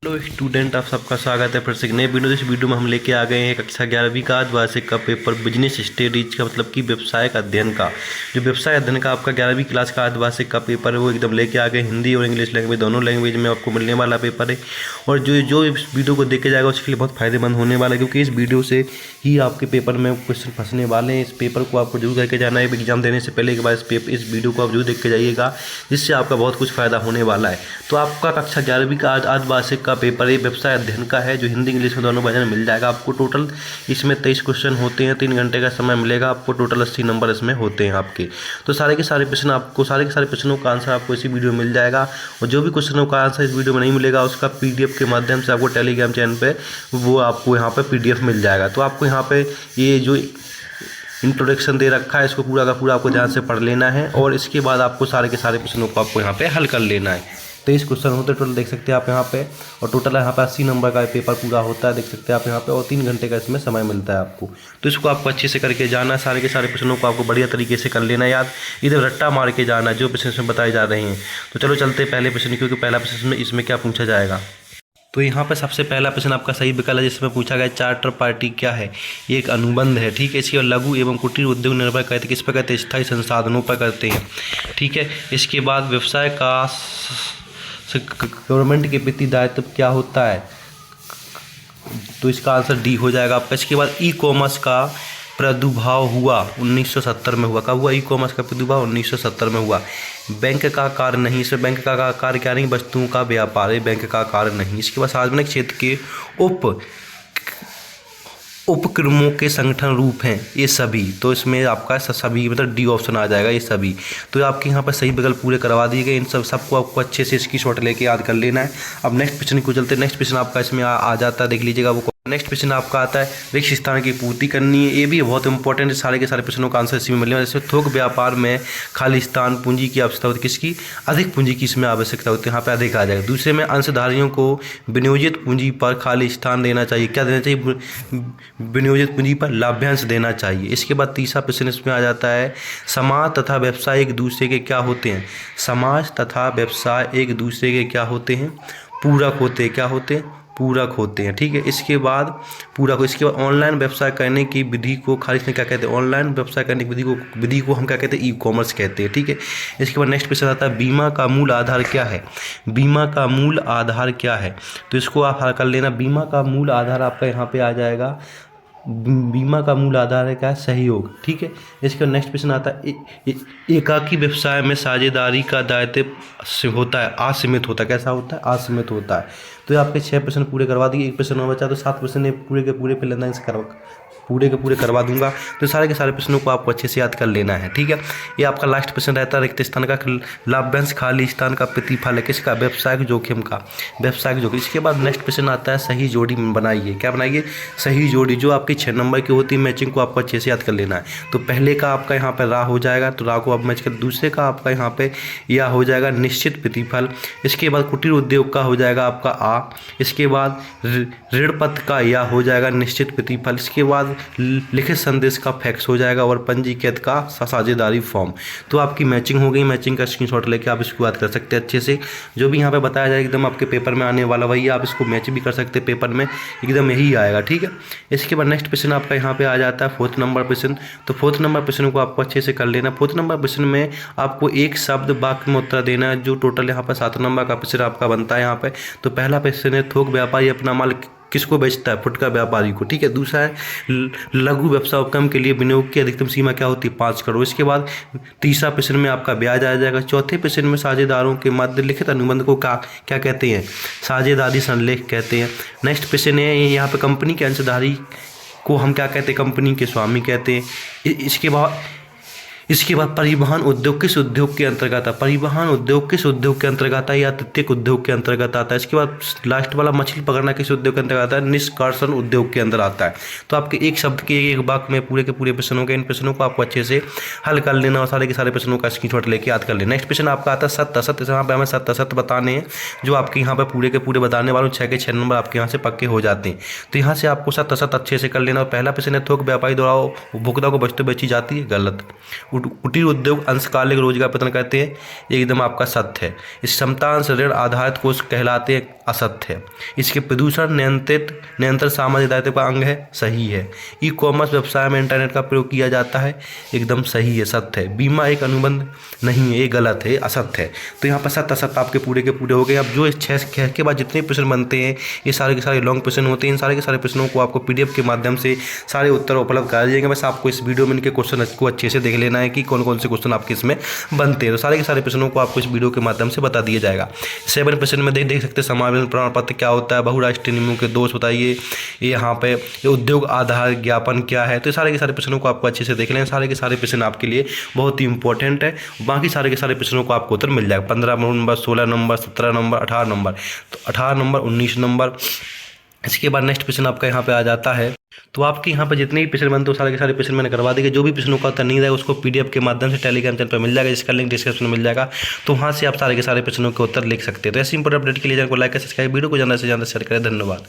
Hello student, आप सबका स्वागत है फिर से एक नए वीडियो। इस वीडियो में हम लेके आ गए हैं कक्षा 11वीं का द्विभाषिक का पेपर बिजनेस स्टडीज का, मतलब कि व्यवसायिक अध्ययन का। जो व्यवसाय अध्ययन का आपका 11वीं क्लास का द्विभाषिक का पेपर है वो एकदम लेके आ गए। हिंदी और इंग्लिश लैंग्वेज दोनों लैंग्वेज में आपको मिलने वाला पेपर है। और जो जो इस वीडियो को देख के जाएगा उसके लिए बहुत फायदेमंद होने वाला है, क्योंकि इस वीडियो से ही आपके पेपर में क्वेश्चन फंसने वाले हैं। इस पेपर को आपको जरूर करके जाना है एग्जाम देने से पहले। एक बार इस वीडियो को आप जरूर देख के जाइएगा, जिससे आपका बहुत कुछ फायदा होने वाला है। तो आपका कक्षा 11वीं का द्विभाषिक का पेपर ये व्यवसाय अध्ययन का है, जो हिंदी इंग्लिश में दोनों वर्जन में मिल जाएगा आपको। टोटल इसमें 23 क्वेश्चन होते हैं, 3 घंटे का समय मिलेगा आपको। टोटल 80 नंबर इसमें होते हैं आपके। तो सारे के सारे प्रश्नों का आंसर आपको इसी वीडियो में मिल जाएगा। और जो भी क्वेश्चनों का आंसर इस वीडियो में नहीं मिलेगा उसका पीडीएफ के माध्यम से आपको टेलीग्राम चैनल पे वो आपको यहाँ पे पीडीएफ मिल जाएगा। तो आपको यहाँ पे ये जो इंट्रोडक्शन दे रखा है इसको पूरा का पूरा आपको ध्यान से पढ़ लेना है, और इसके बाद आपको सारे के सारे प्रश्नों को आपको यहाँ पे हल कर लेना है। 23 क्वेश्चन होते हैं टोटल, देख सकते हैं आप यहाँ पे। और टोटल यहाँ पे 80 नंबर का पेपर पूरा होता है, देख सकते हैं आप यहाँ पे। और 3 घंटे का इसमें समय मिलता है आपको। तो इसको आपको अच्छे से करके जाना, सारे के सारे प्रश्नों को आपको बढ़िया तरीके से कर लेना याद। इधर रट्टा मार के जाना जो प्रश्न इसमें बताए जा रहे हैं। तो चलो चलते पहले प्रश्न, क्योंकि पहला प्रश्न इसमें क्या पूछा जाएगा। तो यहाँ पर सबसे पहला प्रश्न आपका सही विकल्प है, जिसमें पूछा गया चार्टर पार्टी क्या है। ये एक अनुबंध है, ठीक है। इसके बाद लघु एवं कुटीर उद्योग निर्भर करते हैं, किस पर करते हैं, स्थायी संसाधनों पर करते हैं, ठीक है। इसके बाद व्यवसाय का गवर्नमेंट के प्रति दायित्व क्या होता है, तो इसका आंसर डी हो जाएगा आपका। इसके बाद ई कॉमर्स का प्रादुर्भाव हुआ 1970 में हुआ। कब हुआ ई कॉमर्स का प्रादुर्भाव? 1970 में हुआ। बैंक का कार्य नहीं, इसमें बैंक का कार्य क्या नहीं, वस्तुओं का व्यापार है, बैंक का कार्य नहीं। इसके बाद सार्वजनिक क्षेत्र के उपक्रमों के संगठन रूप हैं ये सभी। तो इसमें आपका सभी मतलब डी ऑप्शन आ जाएगा, ये सभी। तो आपके यहाँ पर सही विकल्प पूरे करवा दिए गए। इन सबको आपको अच्छे से स्क्रीनशॉट लेके याद कर लेना है। अब नेक्स्ट प्रश्न को चलते हैं। नेक्स्ट प्रश्न आपका इसमें आ जाता है, देख लीजिएगा वो। नेक्स्ट प्रश्न आपका आता है रिक्त स्थान की पूर्ति करनी है। ये भी बहुत इंपॉर्टेंट है, सारे के सारे प्रश्नों का आंसर इसी में मिलने वाला है। जैसे थोक व्यापार में खाली स्थान पूंजी की आवश्यकता होती है, किसकी? अधिक पूंजी की इसमें आवश्यकता होती है, यहाँ पे अधिक आ जाएगा। दूसरे में अंशधारियों को विनियोजित पूंजी पर खाली स्थान देना चाहिए। क्या देना चाहिए? विनियोजित पूंजी पर लाभांश देना चाहिए। इसके बाद तीसरा प्रश्न इसमें आ जाता है समाज तथा व्यवसाय एक दूसरे के क्या होते हैं। समाज तथा व्यवसाय एक दूसरे के क्या होते हैं? पूरक होते हैं। क्या होते हैं? पूरक होते हैं, ठीक है। इसके बाद पूरक हो। इसके बाद ऑनलाइन व्यवसाय करने की विधि को खाली में क्या कहते हैं? ऑनलाइन व्यवसाय करने की विधि को हम क्या कहते हैं? ई कॉमर्स कहते हैं, ठीक है। इसके बाद नेक्स्ट क्वेश्चन आता है बीमा का मूल आधार क्या है। बीमा का मूल आधार क्या है, तो इसको आप हल कर लेना। बीमा का मूल आधार आपका यहाँ पे आ जाएगा, बीमा का मूल आधार है क्या है? सहयोग, ठीक है। इसका नेक्स्ट क्वेश्चन आता है एकाकी व्यवसाय में साझेदारी का दायित्व होता है, असीमित होता है। कैसा होता है? असीमित होता है। तो ये आपके 6 प्रश्न पूरे करवा दिए, एक प्रश्न और बचा, तो 7 प्रश्न पूरे के पूरे पे लेना पूरे के पूरे करवा दूंगा। तो सारे के सारे प्रश्नों को आपको अच्छे से याद कर लेना है, ठीक है। ये आपका लास्ट प्रश्न रहता है रिक्त स्थान का लाभांश खाली स्थान का प्रतिफल है, किसका? व्यवसायिक जोखिम का, व्यवसायिक जोखिम। इसके बाद नेक्स्ट प्रश्न आता है सही जोड़ी बनाइए। क्या बनाइए? सही जोड़ी। जो आपकी 6 नंबर की होती है मैचिंग को आपको अच्छे से याद कर लेना है। तो पहले का आपका यहाँ पर रा हो जाएगा, तो रा को आप मैच कर। दूसरे का आपका यहाँ पे या हो जाएगा निश्चित प्रतिफल। इसके बाद कुटीर उद्योग का हो जाएगा आपका आ। इसके बाद ऋण पत्र का या हो जाएगा निश्चित प्रतिफल। इसके बाद लिखित संदेश का फैक्स हो जाएगा, और पंजीकृत का साझेदारी फॉर्म। तो आपकी मैचिंग हो गई। मैचिंग का स्क्रीनशॉट लेके आप इसको याद कर सकते हैं अच्छे से। जो भी यहाँ पे बताया जाए एकदम आपके पेपर में आने वाला वही आप इसको मैच भी कर सकते हैं, पेपर में एकदम यही आएगा, ठीक है। इसके बाद नेक्स्ट प्रश्न आपका यहाँ पे आ जाता है 4th नंबर प्रश्न। तो 4th नंबर प्रश्न को आपको अच्छे से कर लेना। 4th नंबर प्रश्न में आपको एक शब्द वाक्य में उत्तर देना है, जो टोटल यहाँ पर 7 नंबर का प्रश्न आपका बनता है यहाँ पे। तो पहला प्रश्न है थोक व्यापारी अपना माल किसको बेचता है? फुटकर व्यापारी को, ठीक है। दूसरा है लघु व्यवसाय उपक्रम के लिए विनियोग की अधिकतम सीमा क्या होती है? 5 करोड़। इसके बाद तीसरा प्रश्न में आपका ब्याज आ जाएगा। चौथे प्रश्न में साझेदारों के मध्य लिखित अनुबंध को क्या कहते हैं? साझेदारी संलेख कहते हैं। नेक्स्ट प्रश्न है यहाँ पे कंपनी के अंशधारी को हम क्या कहते हैं? कंपनी के स्वामी कहते हैं। इसके बाद परिवहन उद्योग किस उद्योग के अंतर्गत आता है? परिवहन उद्योग किस उद्योग के अंतर्गत आता है? या तृतीयक उद्योग के अंतर्गत आता है। इसके बाद लास्ट वाला मछली पकड़ना किस उद्योग के अंतर्गत आता है? निष्कर्षण उद्योग के अंदर आता है। तो आपके एक शब्द के एक वाक्य में पूरे के पूरे प्रश्नों के इन प्रश्नों को आपको अच्छे से हल कर लेना, और सारे के सारे प्रश्नों का स्क्रीनशॉट लेके याद कर लेना। नेक्स्ट प्रश्न आपका आता है सत्य असत्य। यहाँ पे हमें सत्य असत्य बताने हैं, जो आपके यहाँ पे पूरे के पूरे बताने वाले 6 के 6 नंबर आपके यहाँ से पक्के हो जाते हैं। तो यहाँ से आपको सत्य असत्य अच्छे से कर लेना। और पहला प्रश्न है थोक व्यापारी द्वारा उपभोक्ता को वस्तु बेची जाती है, गलत। कुटीर उद्योग अंशकालिक रोजगार प्रदान करते हैं, एकदम आपका सत्य है। इस क्षमतांश ऋण आधारित कोष कहलाते हैं, असत्य है। इसके प्रदूषण नियंत्रण सामाजिक दायित्व का अंग है, सही है। ई कॉमर्स व्यवसाय में इंटरनेट का प्रयोग किया जाता है, एकदम सही है, सत्य है। बीमा एक अनुबंध नहीं है, ये गलत है, असत्य है। तो यहाँ पर सत्य असत्य आपके पूरे के पूरे हो गए। अब जो 6 के बाद जितने प्रश्न बनते हैं ये सारे के सारे लॉन्ग प्रश्न होते हैं। इन सारे के सारे प्रश्नों को आपको PDF के माध्यम से सारे उत्तर उपलब्ध करा दिए जाएंगे। बस आपको इस वीडियो में इनके क्वेश्चन को अच्छे से देख लेना है कि कौन कौन से क्वेश्चन आपके इसमें बनते हैं। तो सारे के सारे प्रश्नों को आपको इस वीडियो के माध्यम से बता दिया जाएगा। 7 प्रश्न में देख सकते हैं समावेशन प्रमाण पत्र क्या होता है, बहुराष्ट्रीय नियमों के दोष बताइए, ये यहाँ पे ये उद्योग आधार ज्ञापन क्या है। तो सारे के सारे प्रश्नों को आपको अच्छे से देख लें। सारे के सारे प्रश्न आपके लिए बहुत ही इंपॉर्टेंट है। बाकी सारे के सारे प्रश्नों को आपको उत्तर मिल जाएगा। 15 नंबर, 16 नंबर, 17 नंबर, 18 नंबर, तो 18 नंबर, 19 नंबर। इसके बाद नेक्स्ट प्रश्न आपका यहाँ पे आ जाता है। तो आपके यहाँ पे जितने भी प्रश्न बनते हैं सारे के सारे प्रश्न मैंने करवा दिए। जो भी प्रश्नों का उत्तर नहीं रहेगा उसको PDF के माध्यम से टेलीग्राम चैनल पर मिल जाएगा, जिसका लिंक डिस्क्रिप्शन में मिल जाएगा। तो वहाँ से आप सारे के सारे प्रश्नों के उत्तर लिख सकते हैं। तो ऐसे इंपॉर्टेंट अपडेट के लिए चैनल को लाइक कर सब्सक्राइब, वीडियो को ज़्यादा से ज़्यादा शेयर करें। धन्यवाद।